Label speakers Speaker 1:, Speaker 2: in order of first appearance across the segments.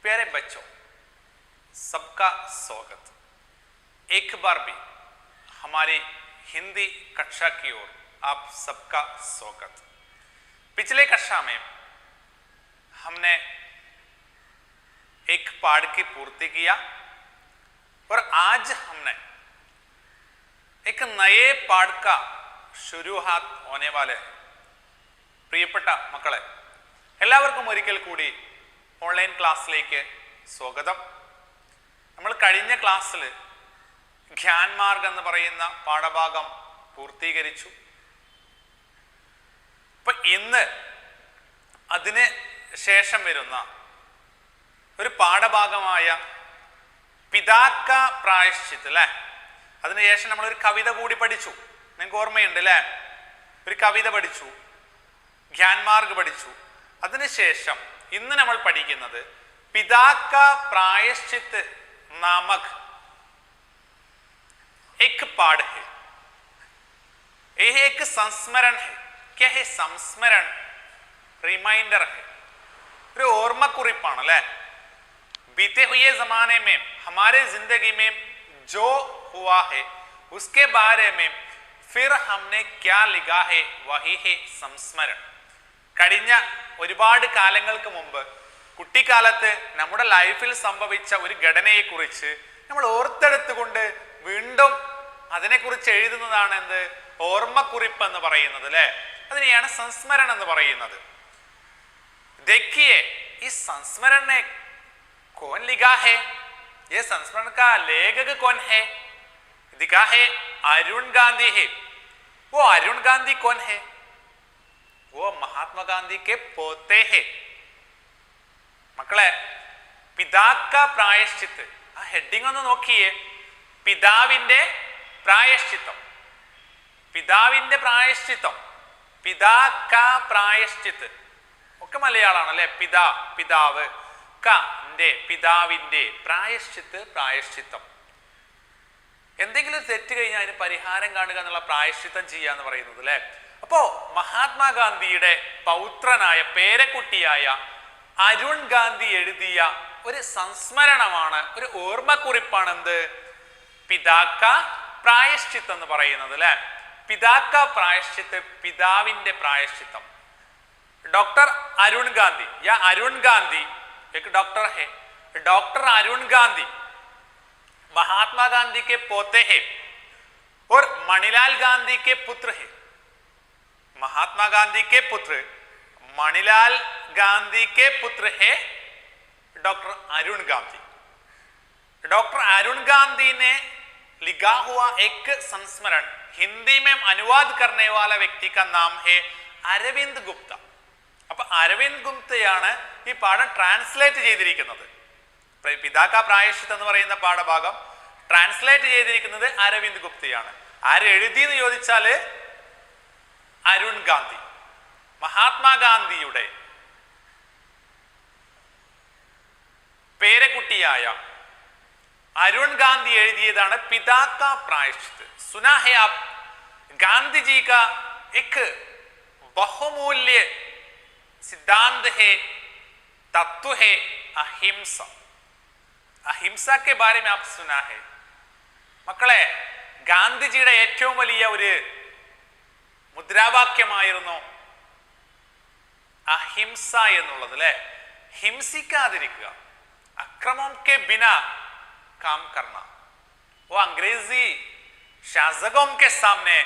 Speaker 1: प्यारे बच्चों, सबका स्वागत। एक बार भी हमारी हिंदी कक्षा की ओर आप सबका स्वागत। पिछले कक्षा में हमने एक पाठ की पूर्ति किया और आज हमने एक नए पाठ का शुरुआत होने वाले हैं। പ്രിയപ്പെട്ട മക്കളെ, എല്ലാവർക്കും ഒരിക്കൽ കൂടി ഓൺലൈൻ ക്ലാസ്സിലേക്ക് സ്വാഗതം. നമ്മൾ കഴിഞ്ഞ ക്ലാസ്സിൽ ഗ്യാൻമാർഗ് എന്ന് പറയുന്ന പാഠഭാഗം പൂർത്തീകരിച്ചു. അപ്പൊ ഇന്ന് അതിന് ശേഷം വരുന്ന ഒരു പാഠഭാഗമായ പിതാക്ക പ്രായശ്ചിത്ത് അല്ലെ, അതിനുശേഷം നമ്മളൊരു കവിത കൂടി പഠിച്ചു. നിങ്ങൾക്ക് ഓർമ്മയുണ്ട് അല്ലെ? ഒരു കവിത പഠിച്ചു, ഗ്യാൻമാർഗ് പഠിച്ചു. അതിനുശേഷം ഇന്ന് നമ്മൾ പഠിക്കുന്നത് പിതാക്ക പ്രായശ്ചിത്ത് നാമക് एक पाठ है. यह एक संस्मरण है. क्या है संस्मरण? रिमाइंडर है, ഒരു ഓർമ്മക്കുറിപ്പാണ് അല്ലെ. बीते हुए जमाने में हमारे जिंदगी में जो हुआ है उसके बारे में फिर हमने क्या लिखा है वही है संस्मरण. കഴിഞ്ഞ ഒരുപാട് കാലങ്ങൾക്ക് മുമ്പ് കുട്ടിക്കാലത്ത് നമ്മുടെ ലൈഫിൽ സംഭവിച്ച ഒരു ഘടനയെക്കുറിച്ച് നമ്മൾ ഓർത്തെടുത്തുകൊണ്ട് വീണ്ടും അതിനെക്കുറിച്ച് എഴുതുന്നതാണ് എന്ത്? ഓർമ്മക്കുറിപ്പ് എന്ന് പറയുന്നത് അല്ലെ. അതിനെയാണ് സംസ്മरण എന്ന് പറയുന്നത്. देखिए इस संस्मरण ने कौन लिखा है? ये संस्मरण का लेखक कौन है? लिखा है अरुण गांधी है. वो अरुण गांधी कौन है? वो महात्मा गांधी के पोते हैं. മക്കളെ, പിതാക്ക പ്രായശ്ചിത്ത്, ആ ഹെഡിങ് ഒന്ന് നോക്കിയേ. പിതാവിന്റെ പ്രായശ്ചിത്തം, പിതാവിന്റെ പ്രായശ്ചിത്തം, പിതാക്ക പ്രായശ്ചിത്ത് ഒക്കെ മലയാളമാണ് അല്ലെ. പിതാ, പിതാവ്, കന്റെ പിതാവിന്റെ, പ്രായശ്ചിത്ത് പ്രായശ്ചിത്തം. എന്തെങ്കിലും തെറ്റ് കഴിഞ്ഞാൽ അതിന് പരിഹാരം കാണുക എന്നുള്ള പ്രായശ്ചിത്തം ചെയ്യുക എന്ന് പറയുന്നത് അല്ലെ. അപ്പോ മഹാത്മാഗാന്ധിയുടെ പൗത്രനായ പേരക്കുട്ടിയായ അരുൺ ഗാന്ധി എഴുതിയ ഒരു സംസ്മരണമാണ്, ഒരു ഓർമ്മക്കുറിപ്പാണ് എന്ത്? പിതാക്ക പ്രായശ്ചിത്ത് എന്ന് പറയുന്നത് അല്ലെ. പിതാക്ക പ്രായശ്ചിത്ത്, പിതാവിന്റെ പ്രായശ്ചിത്തം. डॉक्टर अरुण गांधी या अरुण गांधी एक डॉक्टर है. डॉक्टर अरुण गांधी महात्मा गांधी के पोते हैं और मणिलाल गांधी के पुत्र है. महात्मा गांधी के पुत्र मणिलाल गांधी के पुत्र है डॉक्टर अरुण गांधी. डॉक्टर अरुण गांधी ने लिखा हुआ एक संस्मरण हिंदी में अनुवाद करने वाला व्यक्ति का नाम है अरविंद गुप्ता. അപ്പൊ അരവിന്ദ് ഗുപ്തയാണ് ഈ പാഠം ട്രാൻസ്ലേറ്റ് ചെയ്തിരിക്കുന്നത്. പിതാക്ക പ്രായശ്ചിത്ത് എന്ന് പറയുന്ന പാഠഭാഗം ട്രാൻസ്ലേറ്റ് ചെയ്തിരിക്കുന്നത് അരവിന്ദ് ഗുപ്തയാണ്. ആര് എഴുതി എന്ന് ചോദിച്ചാല് അരുൺ ഗാന്ധി, മഹാത്മാഗാന്ധിയുടെ പേരക്കുട്ടിയായ അരുൺ ഗാന്ധി എഴുതിയതാണ് പിതാക്ക പ്രായശ്ചിത്ത്. സുനാ ഹെ ആപ് ഗാന്ധിജി का एक बहुमूल्य सिद्धांत है, तत्व है अहिंसा. अहिंसा के बारे में आप सुना है. മക്കളെ, ഗാന്ധിജിയുടെ ഏറ്റവും വലിയ ഒരു മുദ്രാവാക്യമായിരുന്നു അഹിംസ എന്നുള്ളത് അല്ലെ. ഹിംസിക്കാതിരിക്കുക, അക്രമം കെ ബിന काम करना. वो अंग्रेजी शासकों के सामने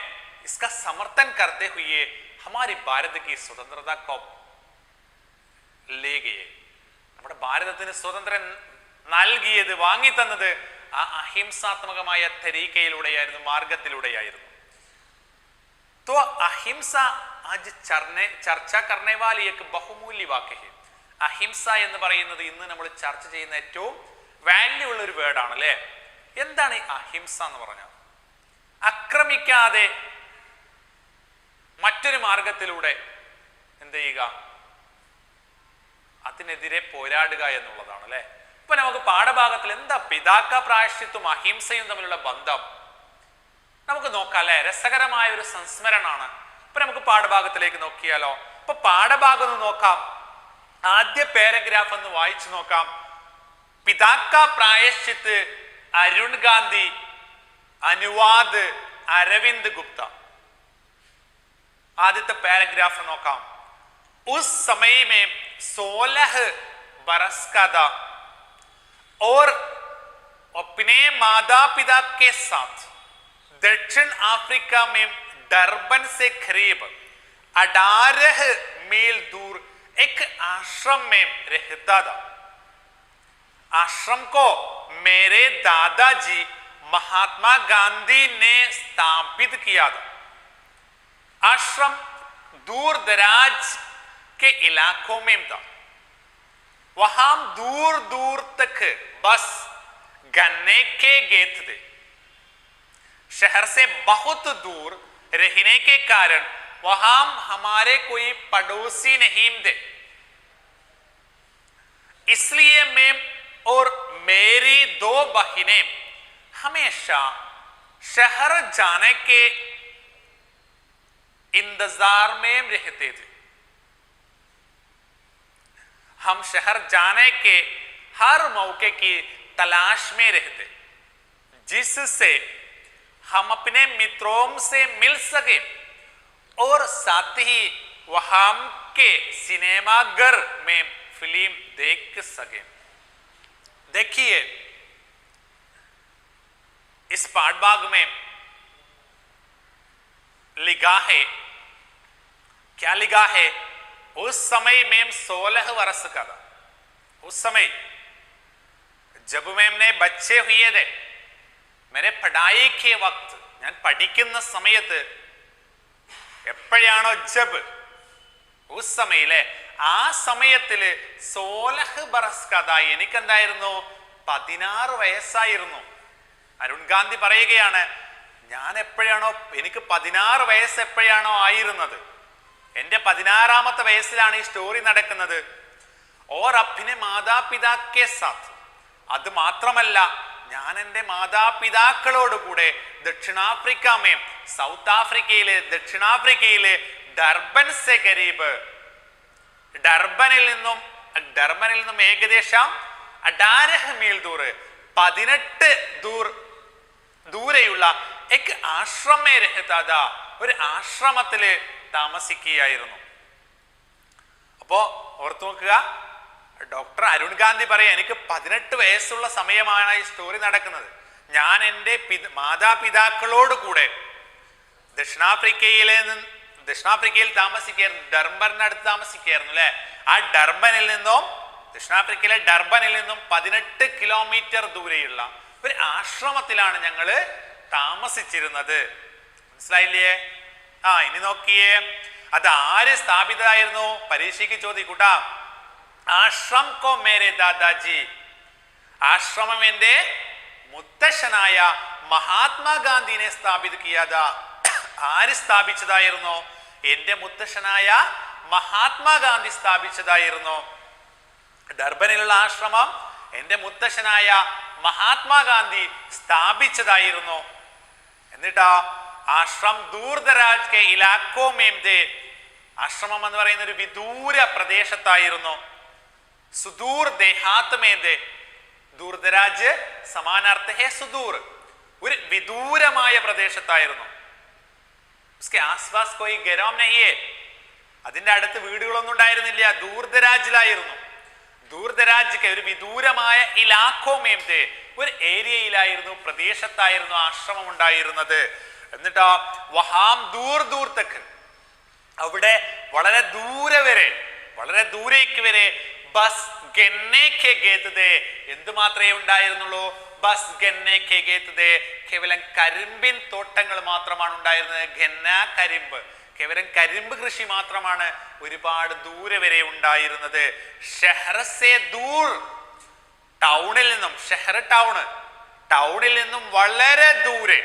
Speaker 1: इसका समर्थन करते हुए हमारी भारत की स्वतंत्रता को ले गए. നമ്മുടെ ഭാരതത്തിന് സ്വതന്ത്രം നൽകിയത്, വാങ്ങി തന്നത് ആ അഹിംസാത്മകമായ തരീക്കയിലൂടെയായിരുന്നു, മാർഗത്തിലൂടെയായിരുന്നു. तो अहिंसा आज चर्चा करने वाली एक बहुमूल्य वाक्य है. അഹിംസ എന്ന് പറയുന്നത് ഇന്ന് നമ്മൾ ചർച്ച ചെയ്യുന്ന ഏറ്റവും വാല്യൂ ഉള്ള ഒരു വേർഡാണ് അല്ലെ. എന്താണ് ഈ അഹിംസ എന്ന് പറഞ്ഞാൽ? ആക്രമിക്കാതെ മറ്റൊരു മാർഗത്തിലൂടെ എന്ത് ചെയ്യുക? അതിനെതിരെ പോരാടുക എന്നുള്ളതാണ് അല്ലെ. ഇപ്പൊ നമുക്ക് പാഠഭാഗത്തിൽ എന്താ പിതാക്ക പ്രായശ്ചിത്തും അഹിംസയും തമ്മിലുള്ള ബന്ധം നമുക്ക് നോക്കാം അല്ലെ. രസകരമായ ഒരു സംസ്മരണമാണ്. ഇപ്പൊ നമുക്ക് പാഠഭാഗത്തിലേക്ക് നോക്കിയാലോ. ഇപ്പൊ പാഠഭാഗം ഒന്ന് നോക്കാം. ആദ്യ പാരഗ്രാഫ് ഒന്ന് വായിച്ചു നോക്കാം. पिता का प्रायश्चित अरुण गांधी, अनुवाद अरविंद गुप्ता। आद्यത്തെ पैराग्राफ നോക്കാം. उस समय में 16 बरस का था और अपने माता पिता के साथ दक्षिण अफ्रीका में डरबन से करीब 18 मील दूर एक आश्रम में रहता था. आश्रम को मेरे दादाजी महात्मा गांधी ने स्थापित किया था. आश्रम दूर दराज के इलाकों में था. वहां दूर दूर तक बस गन्ने के खेत थे. शहर से बहुत दूर रहने के कारण वहां हमारे कोई पड़ोसी नहीं थे. इसलिए मैं और मेरी 2 बहनें हमेशा शहर जाने के इंतजार में रहते थे. हम शहर जाने के हर मौके की तलाश में रहते जिससे हम अपने मित्रों से मिल सके और साथ ही वहां के सिनेमाघर में फिल्म देख सके. देखिए इस पाठभाग में लिखा है, क्या लिखा है? उस समय मैम 16 वर्ष का था. उस समय जब मैंने बच्चे हुए थे, मेरे पढ़ाई के वक्त ഞാൻ പഠിക്കുന്ന സമയത്ത് എപ്പോഴാണോ ജബ് ഉസ് സമയിലെ ആ സമയത്തില് 16 ബറസ് കഥ എനിക്കെന്തായിരുന്നു 16 വയസ്സായിരുന്നു. അരുൺ ഗാന്ധി പറയുകയാണ്, ഞാൻ എപ്പോഴാണോ എനിക്ക് 16 വയസ്സ് എപ്പോഴാണോ ആയിരുന്നത്, എന്റെ 16ാമത്തെ വയസ്സിലാണ് ഈ സ്റ്റോറി നടക്കുന്നത്. ഓർ അപ്പിനെ മാതാപിതാക്കെ സാത്ത്, അത് മാത്രമല്ല ഞാൻ എൻ്റെ മാതാപിതാക്കളോട് കൂടെ ദക്ഷിണാഫ്രിക്കമേ സൗത്ത് ആഫ്രിക്കയിലെ ദക്ഷിണാഫ്രിക്കയിലെ ഡർബൻ സെ കരീബ്, ഡർബനിൽ നിന്നും ഏകദേശം 18 മീൽ ദൂർ 18 ദൂരെയുള്ള एक ആശ്രമ में रहता था, ഒരു ആശ്രമത്തില് താമസിക്കുകയായിരുന്നു. അപ്പോ ഓർത്തു നോക്കുക, ഡോക്ടർ അരുൺ ഗാന്ധി പറയാ എനിക്ക് 18 വയസ്സുള്ള സമയമാണ് ഈ സ്റ്റോറി നടക്കുന്നത്. ഞാൻ എൻ്റെ മാതാപിതാക്കളോട് കൂടെ ദക്ഷിണാഫ്രിക്കയിൽ താമസിക്കായിരുന്നു. ഡർബനടുത്ത് താമസിക്കായിരുന്നു അല്ലെ. ആ ദക്ഷിണാഫ്രിക്കയിലെ ഡർബനിൽ നിന്നും 18 കിലോമീറ്റർ ദൂരെയുള്ള ഒരു ആശ്രമത്തിലാണ് ഞങ്ങള് താമസിച്ചിരുന്നത്. മനസ്സിലായില്ലേ? ഇനി നോക്കിയേ, അത് ആര് സ്ഥാപിതമായിരുന്നു? പരീക്ഷയ്ക്ക് ചോദിക്കൂട്ടാ. ആശ്രം കോ മേരെ ദാദാജി, ആശ്രമം എന്റെ മുത്തശ്ശനായ മഹാത്മാഗാന്ധിനെ സ്ഥാപിത കിയാതാ. ആര് സ്ഥാപിച്ചതായിരുന്നു? എന്റെ മുത്തശ്ശനായ മഹാത്മാഗാന്ധി സ്ഥാപിച്ചതായിരുന്നു. ഡർബനിലുള്ള ആശ്രമം എന്റെ മുത്തശ്ശനായ മഹാത്മാഗാന്ധി സ്ഥാപിച്ചതായിരുന്നു. എന്നിട്ടാ ആശ്രം ദൂർദരാജ് കെ ഇലാക്കോ മേം ദേ, ആശ്രമം എന്ന് പറയുന്ന ഒരു വിദൂര പ്രദേശത്തായിരുന്നു. സുദൂർ ദേഹാത്ത് മേം ദേ, ദൂർദരാജ് സമാനാർത്ഥ ഹേ സുദൂർ, ഒരു വിദൂരമായ പ്രദേശത്തായിരുന്നു. ഉസ്കെ ആസ്പാസ് കോയി ഗരാം നഹീ ഹേ, അതിന്റെ അടുത്ത് വീടുകളൊന്നും ഉണ്ടായിരുന്നില്ല. ദൂർദരാജിലായിരുന്നു. ദൂർദരാജ് ഒരു വിദൂരമായ ഇലാക്കോ മേം ദേ, ഒരു ഏരിയയിലായിരുന്നു, പ്രദേശത്തായിരുന്നു ആശ്രമം ഉണ്ടായിരുന്നത്. എന്നിട്ടോ വഹാം ദൂർ ദൂർ തക്ക്, അവിടെ വളരെ ദൂരേക്ക് വരെ ബസ് ഗന്നെ കെ ഗേത്ത് ദേ, എന്ത് മാത്രമേ ഉണ്ടായിരുന്നുള്ളൂ? ബസ് ഗന്നെ കെ ഗേത്ത് ദേ, കേവലം കരിമ്പിൻ തോട്ടങ്ങൾ മാത്രമാണ് ഉണ്ടായിരുന്നത്. ഗന്ന കരിമ്പ്, കേവലം കരിമ്പ് കൃഷി മാത്രമാണ് ഒരുപാട് ദൂരെ വരെ ഉണ്ടായിരുന്നത്. ഷഹർ സേ ദൂർ, ടൗണിൽ നിന്നും, ഷഹർ ടൗണിൽ നിന്നും വളരെ ദൂരെ,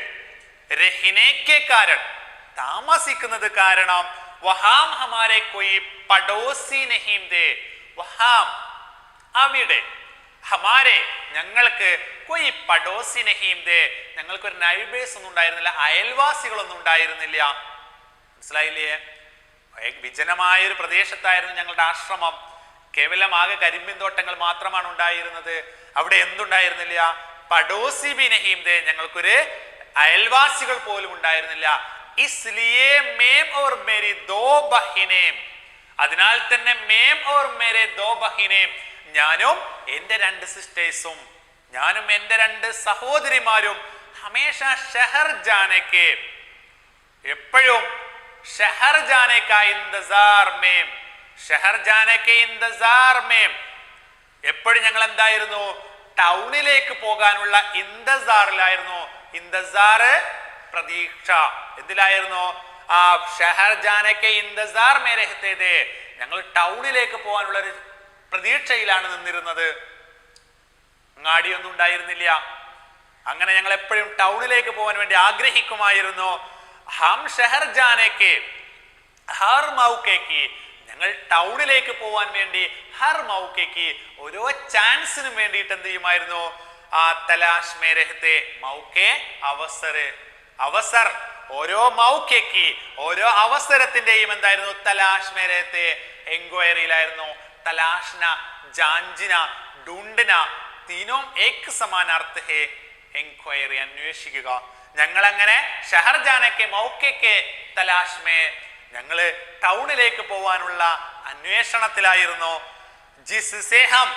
Speaker 1: രഹിനെ കെ കാരൺ, താമസിക്കുന്നത് കാരണം, വഹാം ഹമാരെ കോയി പഡോസി നഹീം ദേ, വഹാം അവിടെ, ഹമാരെ ഞങ്ങൾക്ക്, കോയി പഡോസി നഹീം ദേ, ഞങ്ങൾക്കൊരു നൈബേഴ്സ് ഒന്നും ഉണ്ടായിരുന്നില്ല, അയൽവാസികളൊന്നും ഉണ്ടായിരുന്നില്ല. മനസ്സിലായില്ലേ? വിജനമായ ഒരു പ്രദേശത്തായിരുന്നു ഞങ്ങളുടെ ആശ്രമം. കേവലം ആകെ കരിമ്പിൻ തോട്ടങ്ങൾ മാത്രമാണ് ഉണ്ടായിരുന്നത്. അവിടെ എന്തുണ്ടായിരുന്നില്ല? പഡോസി ബി നഹീം ദേ, ഞങ്ങൾക്കൊരു അയൽവാസികൾ പോലും ഉണ്ടായിരുന്നില്ല. ഇസ്ലിയേ മേം ഓർ മേരി ദോ ബഹിനേം, അതിനാൽ തന്നെ മേം ഓർ മേരെ ദോ ബഹിനേം, ഞാനും എന്റെ 2 സിസ്റ്റേഴ്സും, ഞാനും എന്റെ 2 സഹോദരിമാരും ഹമേഷ ഷഹർ ജാനേക്ക്, എപ്പോഴും ഷഹർ ജാനേക്കാ ഇന്തസാർ മേം, ഷഹർ ജാനേക്ക് ഇന്തസാർ മേം, എപ്പോഴും ഞങ്ങൾ എന്തായിരുന്നു? ടൗണിലേക്ക് പോകാനുള്ള ഇന്തസാറിലായിരുന്നു. ഇന്തസാർ പ്രതീക്ഷ. എന്തിലായിരുന്നു? ആ ഷഹർ ജാനേക്ക് ഇന്തസാർ മേ രഹ്തേ ഥേ, ഞങ്ങൾ ടൗണിലേക്ക് പോകാനുള്ള ഒരു പ്രതീക്ഷയിലാണ് നിന്നിരുന്നത്. അങ്ങാടിയൊന്നും ഉണ്ടായിരുന്നില്ല. അങ്ങനെ ഞങ്ങൾ എപ്പോഴും ടൗണിലേക്ക് പോകാൻ വേണ്ടി ആഗ്രഹിക്കുമായിരുന്നു. ഹം ഷഹർ ജാനേക്ക് ഹർ മൗക്കേക്ക്, ഞങ്ങൾ ടൗണിലേക്ക് പോവാൻ വേണ്ടി ഹർ മൗക്കേക്ക്, ഓരോ ചാൻസിനും വേണ്ടിയിട്ട് എന്ത് ചെയ്യുമായിരുന്നു? ആ തലാഷ് മേ രഹ്തേ, മൗക്കെ അവസർ, അവസർ, ഓരോ മൗക്കേക്ക്, ഓരോ അവസരത്തിന്റെയും എന്തായിരുന്നു? തലാഷ് മേ രഹ്തേ, എൻക്വയറിയിലായിരുന്നു. തലാഷ്ന, ജാഞ്ചിന, ഡൂണ്ടന, തീനോം ഏക് സമാൻ അർത്ഥ ഹേ, എൻക്വയറി, അന്വേഷിക്കുക. ഞങ്ങൾ അങ്ങനെ ഷഹർ ജാനേക്ക് മൗക്കേക്ക് തലാഷ് മേ, ഞങ്ങള് ടൗണിലേക്ക് പോവാനുള്ള അന്വേഷണത്തിലായിരുന്നു. ജിസ് സേ ഹം,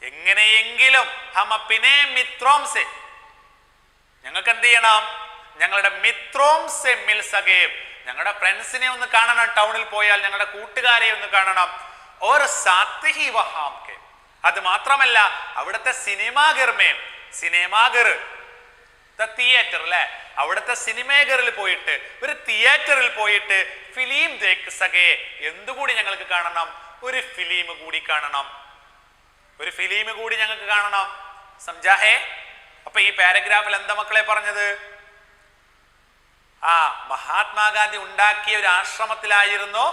Speaker 1: എങ്ങനെയെങ്കിലും ഹം അപ്പിനെ മിത്രോം സെ, ഞങ്ങൾക്ക് എന്ത് ചെയ്യണം? ഞങ്ങളുടെ മിത്രോം സെ മിൽ സകേ, ഞങ്ങളുടെ ഫ്രണ്ട്സിനെ ഒന്ന് കാണണം. ടൗണിൽ പോയാൽ ഞങ്ങളുടെ കൂട്ടുകാരെ ഒന്ന് കാണണം. ഓർ സാത്ത് ഹി വഹാം കെ, അത് മാത്രമല്ല അവിടുത്തെ സിനിമാഗർമേ, സിനിമാഗർ തിയേറ്റർ അല്ലെ, അവിടുത്തെ സിനിമേഗറിൽ പോയിട്ട്, ഒരു തിയേറ്ററിൽ പോയിട്ട് ഫിലിം ദേഖ് സകേ, എന്തുകൂടി ഞങ്ങൾക്ക് കാണണം? ഒരു ഫിലിം കൂടി കാണണം, ഒരു ഫിലിം കൂടി ഞങ്ങൾക്ക് കാണണം. സംജാഹേ? അപ്പൊ ഈ പാരഗ്രാഫിൽ എന്താ മക്കളെ പറഞ്ഞത്? ആ മഹാത്മാഗാന്ധി ഉണ്ടാക്കിയ ഒരു ആശ്രമത്തിലായിരുന്നു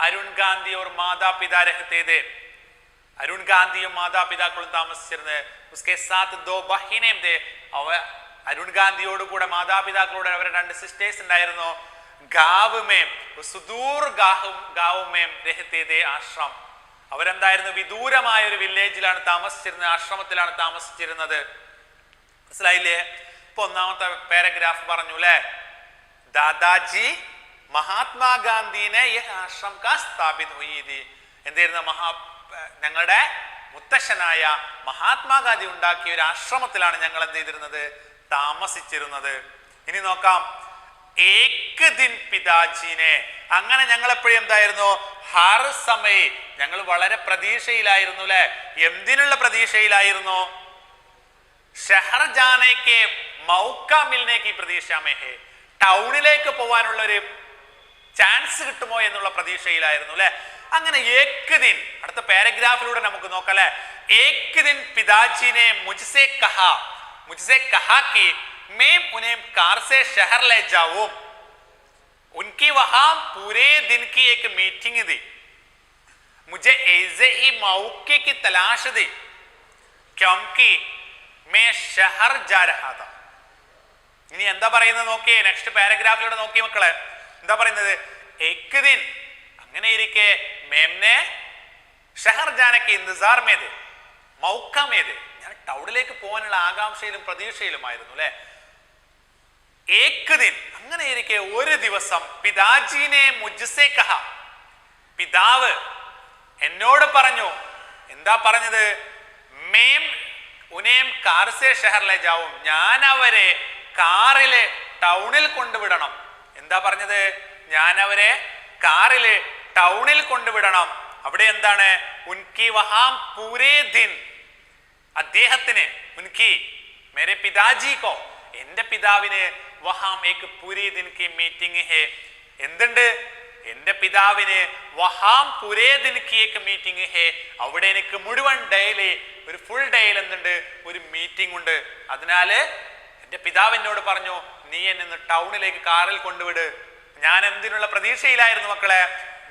Speaker 1: അരുൺ ഗാന്ധി ഓർ മാതാപിതാ രഹ്തേ ഥേ, അരുൺ ഗാന്ധിയും മാതാപിതാക്കളും താമസിച്ചിരുന്നത്. ഉസ്കെ സാത്ത് ദോ ബഹിനേം ഥേ, അരുൺ ഗാന്ധിയോട് കൂടെ മാതാപിതാക്കളോട് അവരുടെ 2 സിസ്റ്റേഴ്സ് ഉണ്ടായിരുന്നു. ഗാവ് മേം, സുദൂർ ഗാവ് മേം രഹ്തേ ഥേ ആശ്രം, അവരെന്തായിരുന്നു? വിദൂരമായ ഒരു വില്ലേജിലാണ് താമസിച്ചിരുന്നത്, ആശ്രമത്തിലാണ് താമസിച്ചിരുന്നത്. മനസ്സിലായില്ലേ? ഇപ്പൊ ഒന്നാമത്തെ പാരഗ്രാഫ് പറഞ്ഞു അല്ലെ, ദാദാജി മഹാത്മാഗാന്ധിനെ ഈ ആശ്രം കാ സ്ഥാപിത് ഹുയി ഥി, എന്തായിരുന്നു? ഞങ്ങളുടെ മുത്തശ്ശനായ മഹാത്മാഗാന്ധി ഉണ്ടാക്കിയ ഒരു ആശ്രമത്തിലാണ് ഞങ്ങൾ എന്ത് ചെയ്തിരുന്നത്? താമസിച്ചിരുന്നത്. ഇനി നോക്കാം, ഏക് ദിൻ പിതാജീനെ, അങ്ങനെ ഞങ്ങൾ എപ്പോഴും എന്തായിരുന്നു? ഹർ സമയ, ഞങ്ങൾ വളരെ പ്രതീക്ഷയിലായിരുന്നു അല്ലെ. എന്തിനുള്ള പ്രതീക്ഷയിലായിരുന്നു? ഷഹർ ജാനേക്ക് മൗക്ക മിൽനേക്ക് പ്രതീക്ഷ മേ ഹേ, ടൗണിലേക്ക് പോവാനുള്ള ഒരു ചാൻസ് കിട്ടുമോ എന്നുള്ള പ്രതീക്ഷയിലായിരുന്നു അല്ലെ. അങ്ങനെ ഏക് ദിൻ, അടുത്ത പാരഗ്രാഫിലൂടെ നമുക്ക് നോക്കാം അല്ലെ. ഏക് ദിൻ പിതാജീനെ മുജ്സെ കഹാ, मुझसे कहा कि मैं उन्हें कार से शहर ले जाऊं, उनकी वहां पूरे दिन की एक मीटिंग थी, मुझे ऐसे ही मौके की तलाश थी क्योंकि मैं शहर जा रहा था. ഇനി എന്താ പറയുന്നത് നോക്കിയേ, നെക്സ്റ്റ് പാരഗ്രാഫിലൂടെ നോക്കിയേ മക്കളെ. എന്താ പറയുന്നത്? ഏക് ദിൻ, അങ്ങനെ ഇരിക്കെ മേംനെ ഷഹർ ജാനക്ക് ഇന്തസാർ മേ ഥേ, മൗക്ക മേ ഥേ, ഞാൻ ടൗണിലേക്ക് പോകാനുള്ള ആകാംക്ഷയിലും പ്രതീക്ഷയിലുമായിരുന്നു അല്ലെ. ഏക് ദിൻ, അങ്ങനെ ഇരിക്കെ ഒരു ദിവസം പിതാജീനെ മുജ്സെ കഹ, പിതാവ് എന്നോട് പറഞ്ഞു. എന്താ പറഞ്ഞത്? മേം ഉനേം കാർ സേ ഷഹറിലെ ജാവും, ഞാൻ അവരെ കാറില് ടൗണിൽ കൊണ്ടുവിടണം. എന്താ പറഞ്ഞത്? ഞാൻ അവരെ കാറില് ടൗണിൽ കൊണ്ടുവിടണം. അവിടെ എന്താണ്? ഉൻകി വഹാം പൂരേ ദിൻ, അദ്ദേഹത്തിന്, ഉൻകി മേരെ പിതാജിക്കോ, എന്റെ പിതാവിന് വഹാം ഏക് പൂരേ ദിൻ കി മീറ്റിംഗ് ഹേ, എന്തുണ്ട്? എന്റെ പിതാവിന് വഹാം പൂരേ ദിൻ കി ഏക് മീറ്റിംഗ് ഹേ, അവിടെ എനിക്ക് മുഴുവൻ ഡേയില്, ഒരു ഫുൾ ഡേയിൽ എന്തുണ്ട്? ഒരു മീറ്റിംഗ് ഉണ്ട്. അതിനാല് എന്റെ പിതാവ് എന്നോട് പറഞ്ഞു, നീ എന്നെ ടൗണിലേക്ക് കാറിൽ കൊണ്ടുവിട്. ഞാൻ എന്തിനുള്ള പ്രതീക്ഷയിലായിരുന്നു മക്കളെ?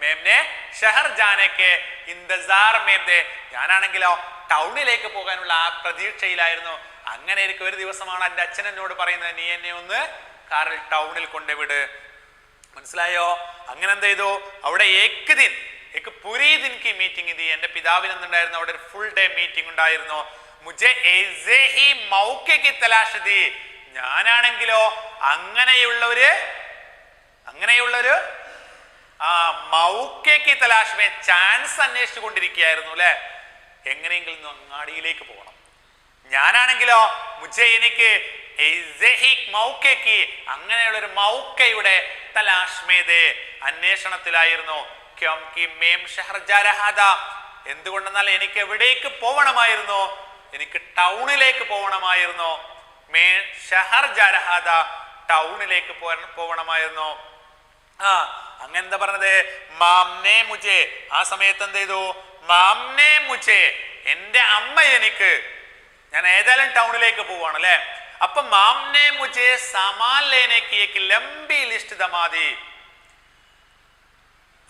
Speaker 1: മേംനെ ഷഹർ ജാനേക്ക് ഇന്തസാർ മേം ദേ, ഞാനാണെങ്കിലോ ടൗണിലേക്ക് പോകാനുള്ള ആ പ്രതീക്ഷയിലായിരുന്നു. അങ്ങനെ എനിക്ക് ഒരു ദിവസമാണ് എന്റെ അച്ഛൻ എന്നോട് പറയുന്നത്, നീ എന്നെ ഒന്ന് കാറിൽ ടൗണിൽ കൊണ്ടുവിട്. മനസ്സിലായോ? അങ്ങനെ എന്ത് ചെയ്തു? അവിടെ ഏക് ദിൻ, एक पूरी दिन की मीटिंग थी. എന്റെ പിതാവിന് എന്തുണ്ടായിരുന്നു? അവിടെ ഒരു ഫുൾ ഡേ മീറ്റിംഗ് ഉണ്ടായിരുന്നു. മുझे ऐसे ही मौके की तलाश थी. ഞാനാണെങ്കിലോ അങ്ങനെയുള്ളൊരു മൗക്കയ്ക്ക് തലാഷ് ചാൻസ് അന്വേഷിച്ചു കൊണ്ടിരിക്കുകയായിരുന്നു അല്ലെ. എങ്ങനെയെങ്കിലും അങ്ങാടിയിലേക്ക് പോകണം. ഞാനാണെങ്കിലോ എനിക്ക് അങ്ങനെയുള്ളൊരു മൗക്കയുടെ തലാഷ്മേദേ അന്വേഷണത്തിലായിരുന്നു. എന്തുകൊണ്ടെന്നാൽ എനിക്ക് എവിടേക്ക് പോകണമായിരുന്നു? എനിക്ക് ടൗണിലേക്ക് പോകണമായിരുന്നു. ടൗണിലേക്ക് പോകണമായിരുന്നു. അങ്ങനെ എന്താ പറഞ്ഞത്? മാംനെ മുझे. ആ സമയത്ത് എന്ത് ചെയ്തു? മാംനെ മുझे, എന്റെ അമ്മ എനിക്ക്, ഞാൻ ഏതായാലും ടൗണിലേക്ക് പോവാണ് അല്ലെ. അപ്പൊ മാംനെ മുझे സാമാൻ ലേനെ കി ഏക് ലംബി ലിസ്റ്റ് ദമാതി.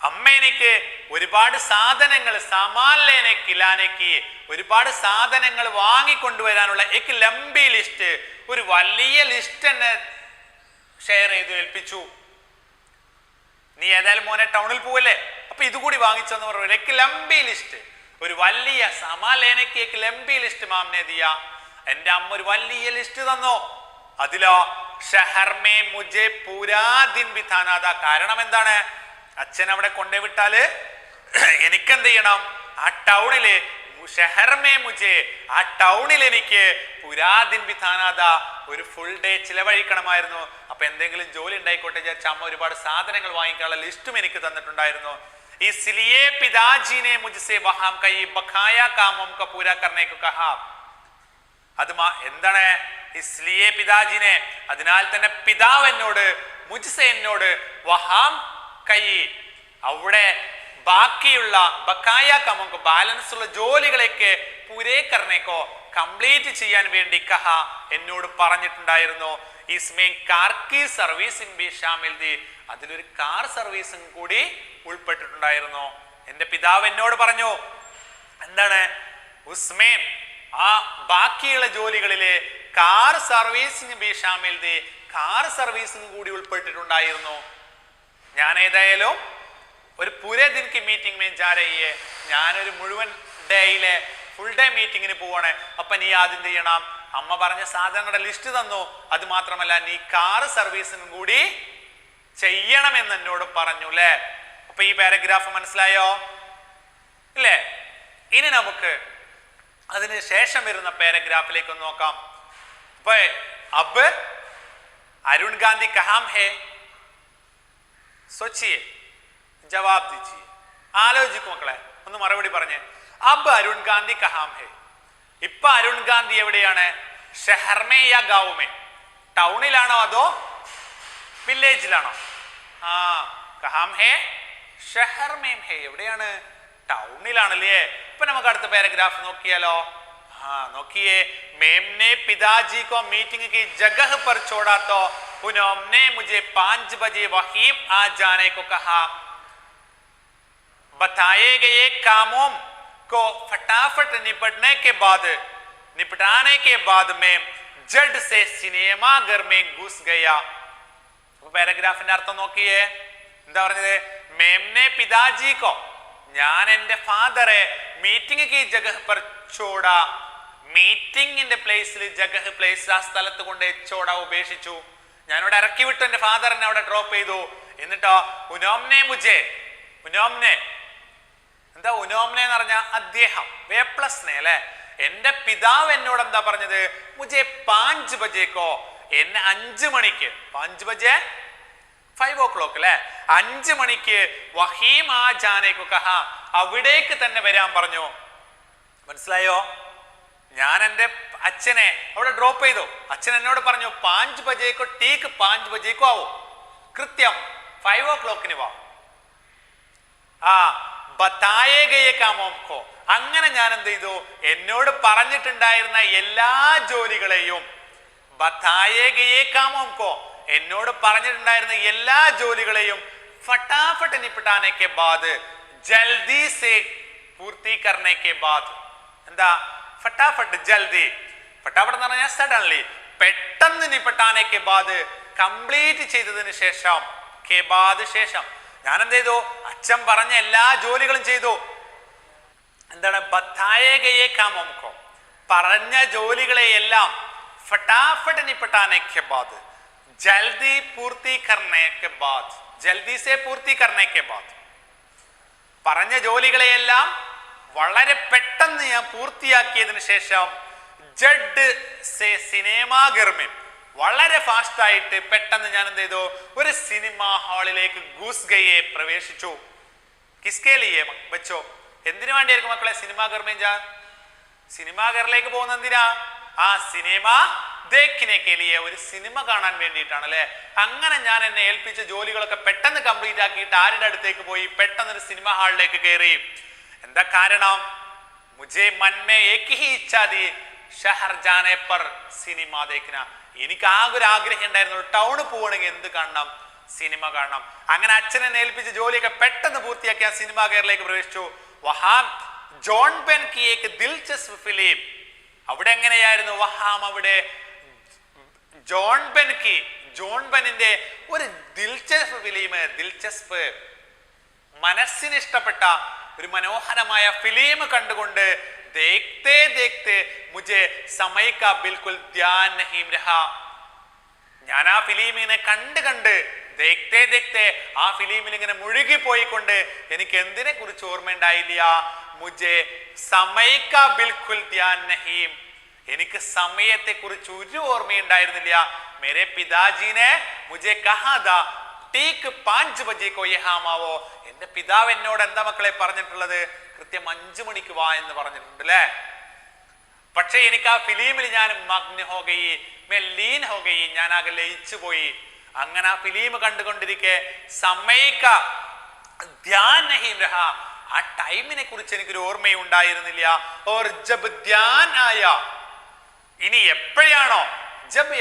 Speaker 1: അമ്മ എനിക്ക് ഒരുപാട് സാധനങ്ങൾ, സാമാൻ ലേനെ കിലാനേക്ക്, ഒരുപാട് സാധനങ്ങൾ വാങ്ങിക്കൊണ്ടുവരാനുള്ള ഏക് ലംബി ലിസ്റ്റ്, ഒരു വലിയ ലിസ്റ്റ് എന്നെ ഷെയർ ചെയ്തു ഏൽപ്പിച്ചു. നീ ഏതായാലും മോനെ ടൗണിൽ പോവല്ലേ, അപ്പൊ ഇതുകൂടി വാങ്ങിച്ചെന്ന് പറഞ്ഞു. ഏക് ലംബി ലിസ്റ്റ്, ഒരു വലിയ സാമാൻ ലേനേക്ക് ഏക് ലംബി ലിസ്റ്റ് മാംനെ ദിയ. എന്റെ അമ്മ ഒരു വലിയ ലിസ്റ്റ് തന്നു. അതിലോ ഷഹർ മേ മുझे പൂരാ ദിൻ ബിതാനാ താ. കാരണം എന്താണ്? അച്ഛൻ അവിടെ കൊണ്ടുവിട്ടാല് എനിക്കെന്ത് ചെയ്യണം? ആ ടൗണില് ഷഹർ മേ മുझे, ആ ടൗണിൽ എനിക്ക് പുരാദിൻ ബിതാനാ താ, ഒരു ഫുൾ ഡേ ചിലവഴിക്കണമായിരുന്നു. അപ്പൊ എന്തെങ്കിലും ജോലി ഉണ്ടായിക്കോട്ടെ വിചാരിച്ച അമ്മ ഒരുപാട് സാധനങ്ങൾ വാങ്ങിക്കാനുള്ള ലിസ്റ്റും എനിക്ക് തന്നിട്ടുണ്ടായിരുന്നു. इसलिए पिताजी ने मुझसे वहां कई बकाया कामों का पूरा करने को कहा. അത് എന്താണ്? इसलिए പിതാജിനെ, അതിനാൽ തന്നെ പിതാവ് എന്നോട്, മുജ്സെ എന്നോട്, വഹാം കൈ, അവിടെ ബാക്കിയുള്ള ബക്കായ കമോക്ക്, ബാലൻസ് ഉള്ള ജോലികളൊക്കെ പൂരേ കർണേക്കോ, കംപ്ലീറ്റ് ചെയ്യാൻ വേണ്ടി കഹ, എന്നോട് പറഞ്ഞിട്ടുണ്ടായിരുന്നു. ഇസ്മേ കാർ കി സർവീസിംഗ് ബി ഷാമിൽ ദി, അതിലൊരു കാർ സർവീസും കൂടി ഉൾപ്പെട്ടിട്ടുണ്ടായിരുന്നു. എന്റെ പിതാവ് എന്നോട് പറഞ്ഞു എന്താണ്? ഉസ്മേ, ആ ബാക്കിയുള്ള ജോലികളിലെ കാർ സർവീസിംഗ് ബി ഷാമിൽ ദി, കാർ സർവീസും കൂടി ഉൾപ്പെട്ടിട്ടുണ്ടായിരുന്നു. ഞാൻ ഏതായാലും ഒരു പൂരേ ദിൻ കി മീറ്റിംഗ് മേ ജാ രഹി ഹൈ, ഞാനൊരു മുഴുവൻ ഡേയിലെ ഫുൾ ഡേ മീറ്റിങ്ങിന് പോവാണ്. അപ്പൊ നീ ആദ്യം ചെയ്യണം, അമ്മ പറഞ്ഞ സാധനങ്ങളുടെ ലിസ്റ്റ് തന്നു, അത് മാത്രമല്ല നീ കാർ സർവീസിനും കൂടി ചെയ്യണമെന്ന് എന്നോട് പറഞ്ഞു അല്ലെ. അപ്പൊ ഈ പാരഗ്രാഫ് മനസ്സിലായോ ഇല്ലേ? ഇനി നമുക്ക് അതിന് ശേഷം വരുന്ന പാരഗ്രാഫിലേക്ക് ഒന്ന് നോക്കാം. അപ്പൊ അബ് അരുൺ ഗാന്ധി കഹാം ഹേ, सोचिए, जवाब दीजिए. ആലോചിക്കും മക്കളെ, ഒന്ന് മറുപടി പറഞ്ഞേ. അബ് അരുൺ ഗാന്ധി കഹാം ഹേ, ഇപ്പൊ അരുൺ ഗാന്ധി എവിടെയാണ്? ഷഹർ മേ യാ ഗാവ് മേ, ടൗണിലാണോ അതോ വില്ലേജിലാണോ? കഹാം ഹേ? ഷഹർ മേ ഹേ, എവിടെയാണ്? ടൗണിലാണല്ലേ. ഇപ്പൊ നമുക്ക് അടുത്ത പാരഗ്രാഫ് നോക്കിയാലോ. നോക്കിയേ. मेमने पिताजी को मीटिंग की जगह पर छोड़ा तो उन्होंने मुझे 5 बजे वहीं आ जाने को कहा. बताए गए कामों को फटाफट निपटाने के बाद में जड से सिनेमा घर में घुस गया. പാരഗ്രാഫിന്റെ അർത്ഥം നോക്കിയേ. എന്താ പറഞ്ഞത്? മേംനെ പിതാജി കോ, ഞാൻ എന്റെ ഫാദറെ മീറ്റിംഗ് കി ജഗഹ് പർ ചോടാ, മീറ്റിംഗിന്റെ പ്ലേസിൽ, ജഗഹ് പ്ലേസ്, ആ സ്ഥലത്ത് കൊണ്ട് ചോട ഉപേക്ഷിച്ചു. ഞാനിവിടെ ഇറക്കി വിട്ടു, എന്റെ ഫാദറിനെ അവിടെ ഡ്രോപ്പ് ചെയ്തു. എന്നിട്ടോ ഉനോംനെ മുझे, ഉനോംനെ എന്താ? ഉനോംനെ എന്ന് പറഞ്ഞ അദ്ദേഹം, വേപ്ലസ്നെ അല്ലെ. എന്റെ പിതാവ് എന്നോട് എന്താ പറഞ്ഞത്? മുझे 5 ബജേക്കോ, എന്നെ 5 മണിക്ക്, 5 ബജേ 5 o'clock അല്ലെ, 5 മണിക്ക് വഹീം ആ ജാനേക്കു കഹ, അവിടേക്ക് തന്നെ വരാൻ പറഞ്ഞു. മനസ്സിലായോ? ഞാൻ എന്റെ അച്ഛനെ അവിടെ ഡ്രോപ്പ് ചെയ്തു. അച്ഛൻ എന്നോട് പറഞ്ഞു 5 ബജേക്കോ, ടീക്ക് 5 ബജേക്കോ ആവോ, കൃത്യം 5 o'clock വാ. ബതായേ ഗയേ കാമോംകോ, അങ്ങനെ ഞാൻ എന്ത് ചെയ്തു? എന്നോട് പറഞ്ഞിട്ടുണ്ടായിരുന്ന എല്ലാ ജോലികളെയും, ബതായേ ഗയേ കാമോംകോ, എന്നോട് പറഞ്ഞിട്ടുണ്ടായിരുന്ന എല്ലാ ജോലികളെയും ഫട്ടാഫട്ട് നിപട്ടാനെ കെ ബാദ്, ജൽദി സേ പൂർത്തി കർണേ കെ ബാദ്. എന്താ ഫട്ടാഫട്ട്? ജൽദി, ഫട്ടാഫട്ട് എന്ന് പറഞ്ഞാൽ സഡൻലി, പെട്ടെന്ന് നിപട്ടാനെ കെ ബാദ്, കംപ്ലീറ്റ് ചെയ്തതിന് ശേഷം, കെ ബാദ് ശേഷം, ഞാൻ എന്ത് ചെയ്തു? അച്ഛൻ പറഞ്ഞ എല്ലാ ജോലികളും ചെയ്തു. എന്താണ്? ബത്തായേ ഗയേ കാം ഹംകോ, പറഞ്ഞ ജോലികളെയെല്ലാം ഫട്ടാഫട്ട് നിപട്ടാനെ കെ ബാദ്, ജൽദി പൂർത്തി കർണേ കെ ബാദ്, ജൽദി സേ പൂർത്തി കർണേ കെ ബാദ്, പറഞ്ഞ ജോലികളെയെല്ലാം വളരെ പെട്ടെന്ന് ഞാൻ പൂർത്തിയാക്കിയതിനു ശേഷം ജഡ് സേ സിനിമാഘർ മേ, വളരെ ഫാസ്റ്റ് ആയിട്ട് പെട്ടെന്ന് ഞാൻ എന്ത് ചെയ്തു? ഒരു സിനിമാ ഹാളിലേക്ക് ഗൂസ് ഗയെ, പ്രവേശിച്ചു. കിസ്കേ ലിയേ ബച്ചോ, എന്തിനു വേണ്ടിയായിരിക്കും മക്കളെ സിനിമാഘർ മേ ജാ? സിനിമാഘറിലേക്ക് പോകുന്ന എന്തിനാ? ആ സിനിമ ദേഖ്നെ കെ ലിയേ, ഒരു സിനിമ കാണാൻ വേണ്ടിയിട്ടാണ് അല്ലെ. അങ്ങനെ ഞാൻ എന്നെ ഏൽപ്പിച്ച ജോലികളൊക്കെ പെട്ടെന്ന് കംപ്ലീറ്റ് ആക്കിയിട്ട് ആരുടെ അടുത്തേക്ക് പോയി? പെട്ടെന്ന് ഒരു സിനിമ ഹാളിലേക്ക് കയറി. എന്താ കാരണം? മുझे मन में एक ही इच्छा थी, शहर जाने पर സിനിമ देखना. എനിക്ക് ആകെ ഒരു ആഗ്രഹം ഉണ്ടായിരുന്നു, ടൗണിൽ പോവുകയാണെങ്കിൽ എന്ത് കാണണം? സിനിമ കാണണം. അങ്ങനെ അച്ഛനെ ഏൽപ്പിച്ച ജോലിയൊക്കെ പെട്ടെന്ന് പൂർത്തിയാക്കി ആ സിനിമാ ഘറിലേക്ക് പ്രവേശിച്ചു. വഹാം ജോൺ ബെൻ കി ഏക് ദിൽചസ്പ് ഫിലിം, അവിടെ എങ്ങനെയായിരുന്നു? വഹാം അവിടെ ജോൺ ബെൻ കി, ജോൺ ബെന്നിന്റെ ഒരു ദിൽചസ്പ് ഫിലിം, ദിൽചസ്പ് മനസ്സിന് ഇഷ്ടപ്പെട്ട ഒരു മനോഹരമായ ഫിലിം കണ്ടുകൊണ്ട് ദേഖ്തേ ദേഖ്തേ മുझे समय का बिल्कुल ध्यान नहीं रहा, ഞാൻ ആ ഫിലിമിനെ കണ്ട് ദേഖ്തേ ദേഖ്തേ ആ ഫിലിമിൽ ഇങ്ങനെ മുഴുകി പോയിക്കൊണ്ട് എനിക്ക് എന്തിനെ കുറിച്ച് ഓർമ്മയുണ്ടായില്ല? മുझे समय का बिल्कुल ध्यान नहीं, എനിക്ക് സമയത്തെ കുറിച്ച് ഒരു ഓർമ്മയുണ്ടായിരുന്നില്ല. മേരെ പിതാജീനെ മുझे कहा था ठीक 5 बजे को यहाँ आओ, എന്റെ പിതാവ് എന്നോട് എന്താ മക്കളെ പറഞ്ഞിട്ടുള്ളത്? കൃത്യം 5 മണിക്ക് വാ എന്ന് പറഞ്ഞിട്ടുണ്ട് അല്ലേ. പക്ഷെ എനിക്ക് ആ ഫിലിമിൽ ഞാൻ മഗ്ന ഹോ ഗയി, മേ ലീൻ ഹോ ഗയി, ഞാൻ ആകെ ലയിച്ചു പോയി. അങ്ങനെ ആ ഫിലിം കണ്ടുകൊണ്ടിരിക്കെ സമയക്ക ധ്യാൻ നഹീ രഹാ, ആ ടൈമിനെ കുറിച്ച് എനിക്കൊരു ഓർമ്മയും ഉണ്ടായിരുന്നില്ല. ഓർ ജബ് ധ്യാൻ ആയ, ഇനി എപ്പോഴാണോ ജബ്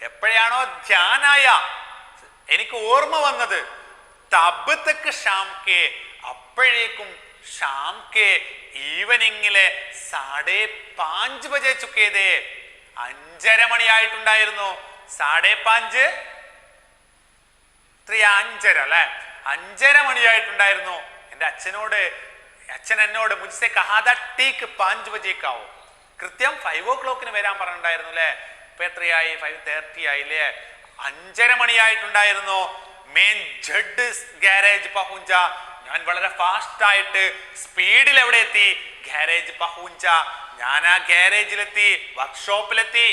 Speaker 1: എപ്പോഴാണോ ധ്യാനായ എനിക്ക് ഓർമ്മ വന്നത്, തബ് തക്ക് ഷാം കെ, അപ്പോഴേക്കും ഷാം കെ ഈവനിങ്ങിലെ 5:30 ബജെ ചുക്കേതേ, 5:30 മണിയായിട്ടുണ്ടായിരുന്നു. 5:30 5:30 അല്ലെ, 5:30 മണിയായിട്ടുണ്ടായിരുന്നു. എന്റെ അച്ഛൻ എന്നോട് മുझसे कहा था ठीक 5 बजे का आओ, കൃത്യം 5 o'clock വരാൻ പറഞ്ഞിട്ടുണ്ടായിരുന്നു അല്ലെ. ഇപ്പൊ എത്രയായി? 5:30 ആയില്ലേ. 5:30 മണിയായിട്ടുണ്ടായിരുന്നു. മെയിൻ ജഡ് ഗാരേജ് പഹുഞ്ച, ഞാൻ വളരെ ഫാസ്റ്റ് ആയിട്ട് സ്പീഡിൽ എവിടെ എത്തി? ഗാരേജ് പഹുഞ്ച, ഞാൻ ആ ഗാരേജിലെത്തി, വർക്ക്ഷോപ്പിലെത്തി.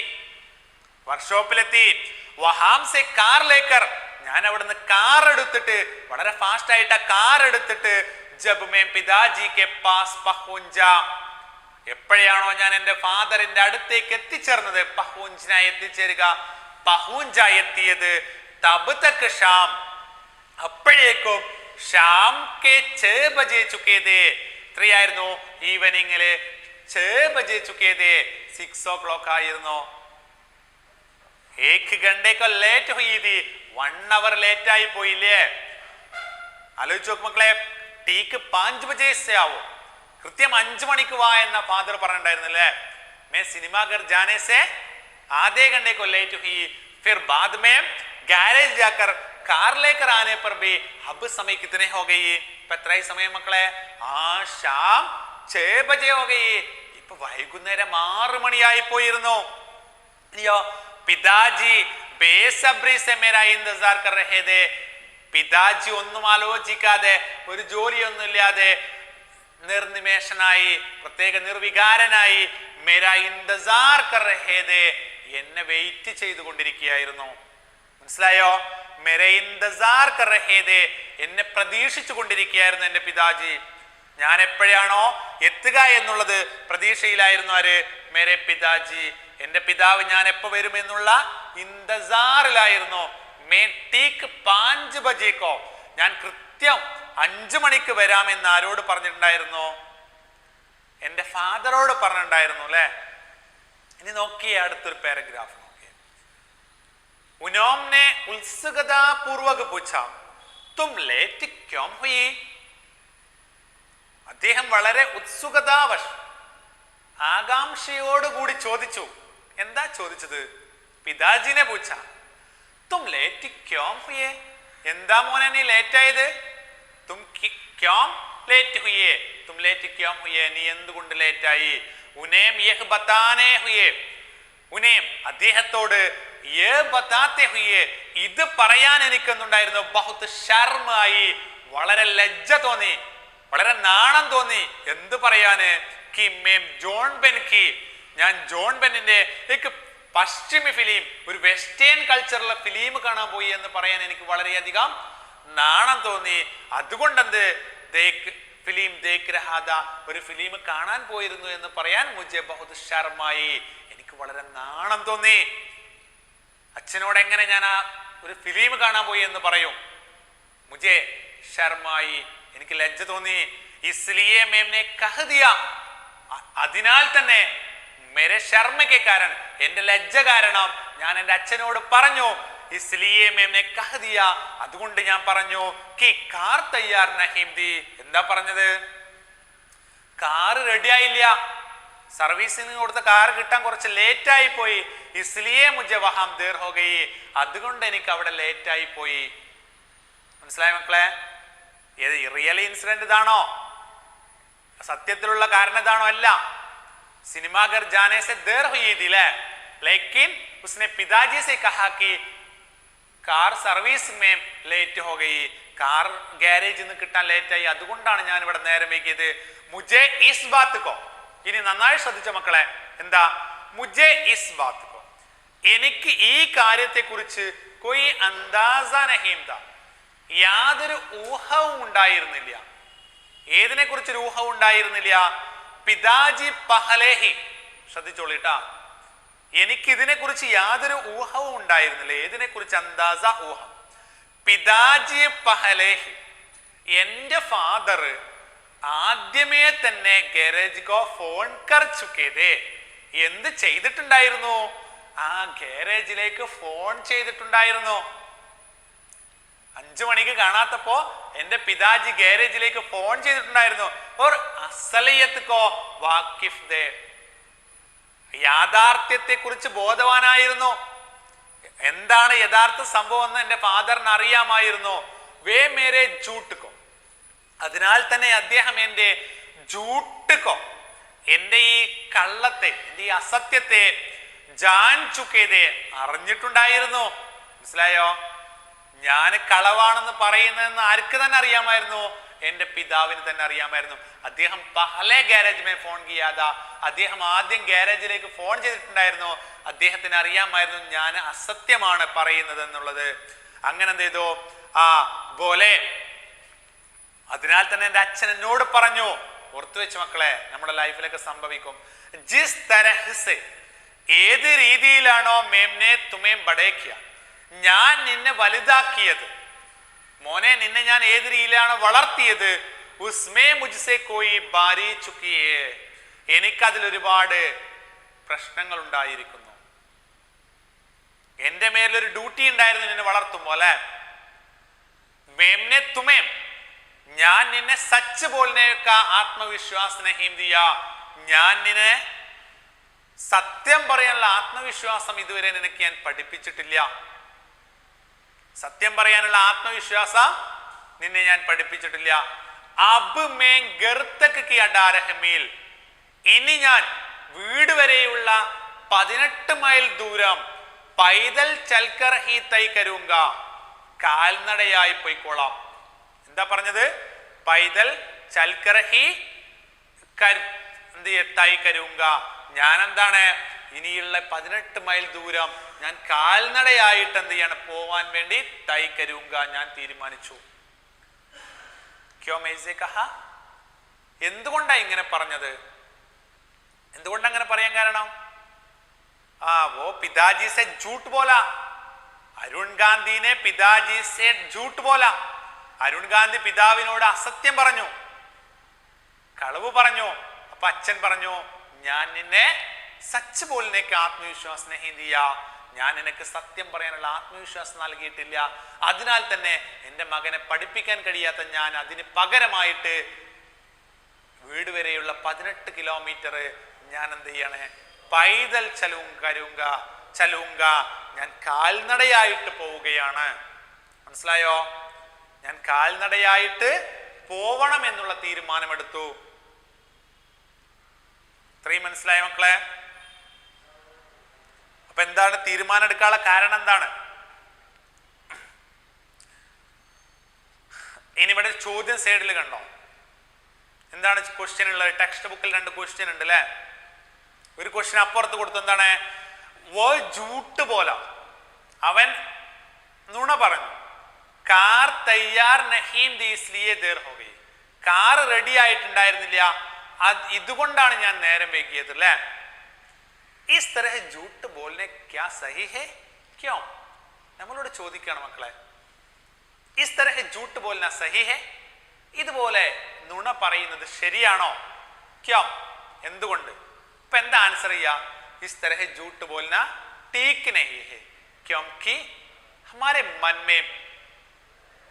Speaker 1: വഹാം സെ കാർ ലേക്കർ, ഞാൻ അവിടുന്ന് കാർ എടുത്തിട്ട് വളരെ ഫാസ്റ്റ് ആയിട്ട് ആ കാർ എടുത്തിട്ട് ജബ് മേ പിതാജി കെ പാസ് പഹുഞ്ച, എപ്പോഴാണോ ഞാൻ എന്റെ ഫാദറിന്റെ അടുത്തേക്ക് എത്തിച്ചേർന്നത്, പഹൂഞ്ചായി എത്തിച്ചേരുക, പഹൂഞ്ചായി എത്തിയത്, തബ് തക്ക് ഷാം, അപ്പോഴേക്കും ഷാം കെ 6 ബജെ ചുക്കേതേ, എത്രയായിരുന്നു? ഈവനിങ്ങില് 6 ബജെ ചുക്കേതേ, 6 o'clock ആയിരുന്നു. 1 घंटे ലേറ്റ് ഹുയി, 1 hour ലേറ്റ് ആയി പോയില്ലേ? ആലോചിച്ച് നോക്ക് മക്കളെ. ടീക്ക് 5 ബജെ സേ ആവോ, കൃത്യം 5 മണിക്ക് വാ എന്ന ഫാദർ പറഞ്ഞിട്ടുണ്ടായിരുന്നില്ലേ. मैं सिनेमा घर जाने से आधे घंटे को लेट हुई, फिर बाद में गैरेज जाकर कार लेकर आने पर भी अब समय कितने हो गई? ഇപ്പൊ എത്രയായി സമയം മക്കളെ? शाम 6 बजे हो गई. ഇപ്പൊ വൈകുന്നേരം 6 മണിയായി പോയിരുന്നു. അയ്യോ, പിതാജി ബേസബ്രി സെ മേരാ इंतजार कर रहे थे. പിതാജി ഒന്നും ആലോചിക്കാതെ, ഒരു ജോലിയൊന്നും ഇല്ലാതെ നിർനിമേഷനായി, പ്രത്യേക നിർവികാരനായി മേരാ ഇന്തസാർ കർ രഹേ ഥേ, എന്നെ വെയിറ്റ് ചെയ്തുകൊണ്ടിരിക്കുകയായിരുന്നു. മനസ്സിലായോ? മേരെ ഇന്തസാർ കർ രഹേ ഥേ, എന്നെ പ്രതീക്ഷിച്ചു കൊണ്ടിരിക്കുകയായിരുന്നു എന്റെ പിതാജി. ഞാൻ എപ്പോഴാണോ എത്തുക എന്നുള്ളത് പ്രതീക്ഷയിലായിരുന്നു ആര്? മേരെ പിതാജി, എന്റെ പിതാവ് ഞാൻ എപ്പോ വരുമെന്നുള്ള ഇന്തസാറിലായിരുന്നു. മേ ടീക്ക് 5 ബജേക്കോ, ഞാൻ കൃത്യം 5 മണിക്ക് വരാമെന്ന് ആരോട് പറഞ്ഞിട്ടുണ്ടായിരുന്നു? എന്റെ ഫാദറോട് പറഞ്ഞിട്ടുണ്ടായിരുന്നു അല്ലെ. ഇനി നോക്കിയേ അടുത്തൊരു പാരഗ്രാഫ് നോക്കിയേ. ഉനോംനെ ഉത്സുകതാപൂർവക പൂച്ചാ തും ലേറ്റ് ക്യോം ഹുയി, അദ്ദേഹം വളരെ ഉത്സുകതാവശ്, ആകാംക്ഷയോടുകൂടി ചോദിച്ചു. എന്താ ചോദിച്ചത്? പിതാജിനെ പൂച്ച തും ലേറ്റ് ക്യോം ഹുയേ, എന്താ മോനെ നീ ലേറ്റ് ആയത്? തും ക്യോം ലേറ്റ് ഹുയേ, തും ലേറ്റ് ക്യോം ഹുയേ, നീ എന്തുകൊണ്ട് ലേറ്റായി? ഉനേം യഹ് ബതാനേ ഹുയേ, ഉനേം അദ്ദേഹത്തോട് യഹ് ബതാത്തെ ഹുയേ, ഇത് പറയാൻ എനിക്കെന്നുണ്ടായിരുന്നു ബഹുത് ശർമായി, വളരെ ലജ്ജ തോന്നി, വളരെ നാണം തോന്നി. എന്ത് പറയാന്? കി മേം ജോൺ ബെൻ കി, ഞാൻ ജോൺ ബെന്നിന്റെ പശ്ചിമി ഫിലിം, ഒരു വെസ്റ്റേൺ കൾച്ചറിലെ ഫിലിം കാണാൻ പോയി എന്ന് പറയാൻ എനിക്ക് വളരെയധികം നാണം തോന്നി. അതുകൊണ്ടെന്ത് ഫിലിം ദേഖ് രഹാ താ, ഒരു ഫിലിം കാണാൻ പോയിരുന്നു എന്ന് പറയാൻ മുझे बहुत ശർമായി, എനിക്ക് വളരെ നാണം തോന്നി. അച്ഛനോട് എങ്ങനെ ഞാൻ ആ ഒരു ഫിലിം കാണാൻ പോയി എന്ന് പറയും? മുझे ശർമായി, എനിക്ക് ലജ്ജ തോന്നി. ഇസ്ലിയേ മേംനെ കഹ് ദിയാ, അതിനാൽ തന്നെ മേരെ ശർമ്മയ്ക്ക് കാരണം, എന്റെ ലജ്ജ കാരണം ഞാൻ എൻ്റെ അച്ഛനോട് പറഞ്ഞു. ഇസ്ലിയേ മേംനെ കഹ് ദിയാ, അതുകൊണ്ട് ഞാൻ പറഞ്ഞു കി കാർ തയ്യാർ നഹീം ദി. എന്താ പറഞ്ഞത്? കാറ് റെഡി ആയില്ല, സർവീസിന് കൊടുത്ത കാർ കിട്ടാൻ കുറച്ച് ലേറ്റ് ആയി പോയി. ഇസ്ലിയേ മുझे വഹാം ദേർ ഹോ ഗയി, അതുകൊണ്ട് എനിക്ക് അവിടെ ലേറ്റ് ആയി പോയി. മനസ്സിലായ മക്കളെ? ഏത് റിയൽ ഇൻസിഡന്റ് ഇതാണോ? സത്യത്തിലുള്ള കാരണം ഇതാണോ? അല്ല. സിനിമാഘർ ജാനെ സെ ദേർ ഹുയി थी ले, लेकिन उसने पिताजी से कहा कि कार സർവീസ് में लेट हो गई, കാർ ഗാരേജിൽ നിന്ന് കിട്ടാൻ ലേറ്റ് ആയി, അതുകൊണ്ടാണ് ഞാൻ ഇവിടെ നേരം വൈകിയത്. മുझे इस बात को, ഇനി നന്നായി ശ്രദ്ധിച്ച മക്കളെ, എന്താ മുझे इस बात को, എനിക്ക് ഈ കാര്യത്തെ കുറിച്ച് कोई अंदाजा नहीं था, യാതൊരു ഊഹവും ഉണ്ടായിരുന്നില്ല. ഏതിനെ കുറിച്ചൊരു ഊഹവും ഉണ്ടായിരുന്നില്ല? പിതാജി പഹലേഹി, ശ്രദ്ധിച്ചോളിട്ടാ, എനിക്ക് ഇതിനെ കുറിച്ച് യാതൊരു ഊഹവും ഉണ്ടായിരുന്നില്ല. ഏതിനെ കുറിച്ച്? അന്താസ, ഊഹം. പിതാജി പഹലേഹി, എന്റെ ഫാദർ ആദ്യമേ തന്നെ ഗാരേജ് കോ ഫോൺ കർ ചുക്കേതേ, എന്ത് ചെയ്തിട്ടുണ്ടായിരുന്നു? ആ ഗാരേജിലേക്ക് ഫോൺ ചെയ്തിട്ടുണ്ടായിരുന്നു. 5 മണിക്ക് കാണാത്തപ്പോ എന്റെ പിതാജി ഗാരേജിലേക്ക് ഫോൺ ചെയ്തിട്ടുണ്ടായിരുന്നു. ഓർ അസലിയത്ത് കോ വാക്കിഫ് ദേ, യാഥാർത്ഥ്യത്തെ കുറിച്ച് ബോധവാനായിരുന്നു. എന്താണ് യഥാർത്ഥ സംഭവം എന്ന് എന്റെ ഫാദറിന് അറിയാമായിരുന്നു. വേ മേരെ ജൂട്ടുകോ, അതിനാൽ തന്നെ അദ്ദേഹം എന്റെ ജൂട്ടുകോ, എന്റെ ഈ കള്ളത്തെ, എന്റെ ഈ അസത്യത്തെ ജാൻ ചുക്കേതേ, അറിഞ്ഞിട്ടുണ്ടായിരുന്നു. മനസ്സിലായോ? ഞാൻ കളവാണെന്ന് പറയുന്നതെന്ന് ആർക്ക് തന്നെ അറിയാമായിരുന്നു? എന്റെ പിതാവിന് തന്നെ അറിയാമായിരുന്നു. അദ്ദേഹം പഹലെ ഗാരേജ് മേ ഫോൺ കിയാതാ, അദ്ദേഹം ആദ്യം ഗാരേജിലേക്ക് ഫോൺ ചെയ്തിട്ടുണ്ടായിരുന്നു. അദ്ദേഹത്തിന് അറിയാമായിരുന്നു ഞാൻ അസത്യമാണ് പറയുന്നത് എന്നുള്ളത്. അങ്ങനെ എന്ത് ചെയ്തു? ആ ബോലെ, അതിനാൽ തന്നെ എന്റെ അച്ഛൻ എന്നോട് പറഞ്ഞു. ഓർത്തു വെച്ച് മക്കളെ, നമ്മുടെ ലൈഫിലൊക്കെ സംഭവിക്കും. ജിസ് തരഹ് സെ, ഏത് രീതിയിലാണോ മേംനെ തുമേ ബടേക്കിയ, ഞാൻ നിന്നെ വലുതാക്കിയത്, മോനെ നിന്നെ ഞാൻ ഏത് രീതിയിലാണ് വളർത്തിയത്, ഉസ്മേ മുജ്സെ കോയി ബാരി ചുക്കിയേ, എനിക്കതിൽ ഒരുപാട് പ്രശ്നങ്ങൾ ഉണ്ടായിരിക്കുന്നു. എന്റെ മേലൊരു ഡ്യൂട്ടി ഉണ്ടായിരുന്നു നിന്നെ വളർത്തുമ്പോ, അല്ലെ? മേംനെ തുമേം, ഞാൻ നിന്നെ സച്ച് ബോൾനേക്കാ ആത്മവിശ്വാസ് നഹീം ദിയാ, ഞാൻ നിന്നെ സത്യം പറയാനുള്ള ആത്മവിശ്വാസം ഇതുവരെ നിനക്ക് ഞാൻ പഠിപ്പിച്ചിട്ടില്ല. സത്യം പറയാനുള്ള ആത്മവിശ്വാസം നിന്നെ ഞാൻ പഠിപ്പിച്ചിട്ടില്ല. അബ് മേ ഗർത്തക് കിയ ഡാരഹമീൽ, ഇനി ഞാൻ വീട് വരെയുള്ള 18 മൈൽ ദൂരം പൈതൽ ചൽക്കർ ഹി തൈ കരൂങ്ക, കാൽനടയായി പോയിക്കോളാം. എന്താ പറഞ്ഞത്? പൈതൽ ചൽക്കർ ഹി തൈ കരൂങ്ക, ഞാൻ എന്താണ് ഇനിയുള്ള 18 മൈൽ ദൂരം ഞാൻ കാൽനടയായിട്ട് എന്ത് ചെയ്യാണ്? പോവാൻ വേണ്ടി തൈ കരൂങ്ക, ഞാൻ തീരുമാനിച്ചു. ക്യോ മേസേ കഹാ, എന്തുകൊണ്ടാ ഇങ്ങനെ പറഞ്ഞത്? എന്തുകൊണ്ടാ അങ്ങനെ പറയാൻ കാരണം? वो पिताजी से झूठ बोला, അരുൺ ഗാന്ധിനെ പിതാജി സെ झूठ बोला, അരുൺ ഗാന്ധി പിതാവിനോട് അസത്യം പറഞ്ഞു, കളവ് പറഞ്ഞു. അപ്പൊ അച്ഛൻ പറഞ്ഞു, ഞാൻ നിന്നെ സച്ച് ബോൽനേക്ക് ആത്മവിശ്വാസ് നഹീ ദിയാ, ഞാൻ നിനക്ക് സത്യം പറയാനുള്ള ആത്മവിശ്വാസം നൽകിയിട്ടില്ല. അതിനാൽ തന്നെ എൻ്റെ മകനെ പഠിപ്പിക്കാൻ കഴിയാത്ത ഞാൻ അതിന് പകരമായിട്ട് വീട് വരെയുള്ള 18 കിലോമീറ്റർ ഞാൻ എന്ത് ചെയ്യണേ? പൈതൽ ചലൂങ്ക, ഞാൻ കാൽനടയായിട്ട് പോവുകയാണ്. മനസ്സിലായോ? ഞാൻ കാൽനടയായിട്ട് പോവണം എന്നുള്ള തീരുമാനമെടുത്തു. ഇത്രയും മനസ്സിലായ മക്കളെ? അപ്പൊ എന്താണ് തീരുമാനം എടുക്കാനുള്ള കാരണം? എന്താണ്? ഇനി ഇവിടെ ചോദ്യം സൈഡിൽ കണ്ടോ? എന്താണ് ക്വസ്റ്റ്യൻ ഉള്ളത്? ടെക്സ്റ്റ് ബുക്കിൽ 2 ക്വസ്റ്റ്യൻ ഉണ്ട് അല്ലെ? ഒരു ക്വസ്റ്റ്യൻ അപ്പുറത്ത് കൊടുത്തു. എന്താണ്? വോ ജൂട്ട് പോല, അവൻ നുണ പറഞ്ഞു. കാർ തയ്യാർ നഹീം ദി ഇസ്ലിയെ ദേർ ഹോ ഗയി, കാർ റെഡി ആയിട്ടുണ്ടായിരുന്നില്ല, ഇതുകൊണ്ടാണ് ഞാൻ നേരം വൈകിയത് അല്ലേ? ഇസ് തരഹ ജൂട്ട് ബോൽനെ ക്യാ സഹി ഹെ ക്യോ? നമ്മളോട് ചോദിക്കുകയാണ് മക്കളെ, ഇസ് തരഹ ജൂട്ട് ബോൽന സഹി ഹെ, ഇതുപോലെ നുണ പറയുന്നത് ശരിയാണോ? ക്യോ, എന്തുകൊണ്ട്? ഇപ്പൊ എന്താ ആൻസർ ചെയ്യാ? इस तरह झूठ बोलना ठीक नहीं है क्योंकि हमारे मन में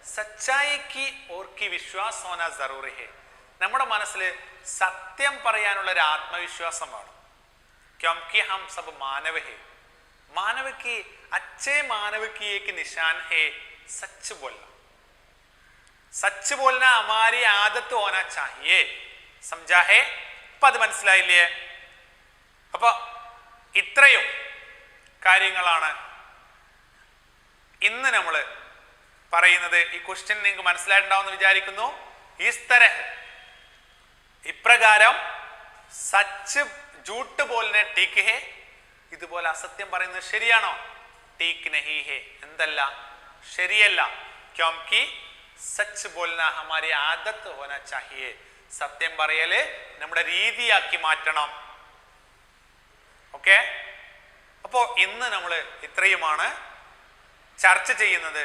Speaker 1: सच्चाई की ओर की विश्वास होना जरूरी है. നമ്മുടെ മനസ്സിൽ സത്യം പറയാനുള്ള ഒരു ആത്മവിശ്വാസം വേണം. क्योंकि हम सब मानव है, मानव की अच्छे मानव की एक निशान है सच बोलना. सच बोलना हमारी आदत होना चाहिए. समझा है? ഇപ്പൊ അത് മനസ്സിലായില്ലേ? അപ്പൊ ഇത്രയും കാര്യങ്ങളാണ് ഇന്ന് നമ്മൾ പറയുന്നത്. ഈ ക്വസ്റ്റ്യൻ നിങ്ങൾക്ക് മനസ്സിലായിട്ടുണ്ടാവുമെന്ന് വിചാരിക്കുന്നു. ഇസ് തരഹ്, ഇപ്രകാരം സച്ച് ജൂട്ട് ബോൽനെ ടീക്ക് ഹേ, ഇതുപോലെ അസത്യം പറയുന്നത് ശരിയാണോ? ടീക്ക് നഹി ഹേ, എന്തല്ല, ശരിയല്ല. ക്യോംകി സച്ച് ബോൽന ഹമാരി ആദത്ത് ഹോന ചാഹിയേ, സത്യം പറയല് നമ്മുടെ രീതിയാക്കി മാറ്റണം. ഓക്കെ? അപ്പോ ഇന്ന് നമ്മൾ ഇത്രയുമാണ് ചർച്ച ചെയ്യുന്നത്.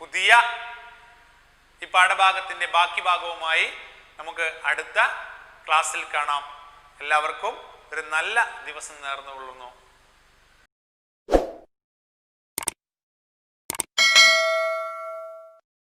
Speaker 1: പുതിയ ഈ പാഠഭാഗത്തിന്റെ ബാക്കി ഭാഗവുമായി നമുക്ക് അടുത്ത ക്ലാസ്സിൽ കാണാം. എല്ലാവർക്കും ഒരു നല്ല ദിവസം നേർന്നുകൊള്ളുന്നു.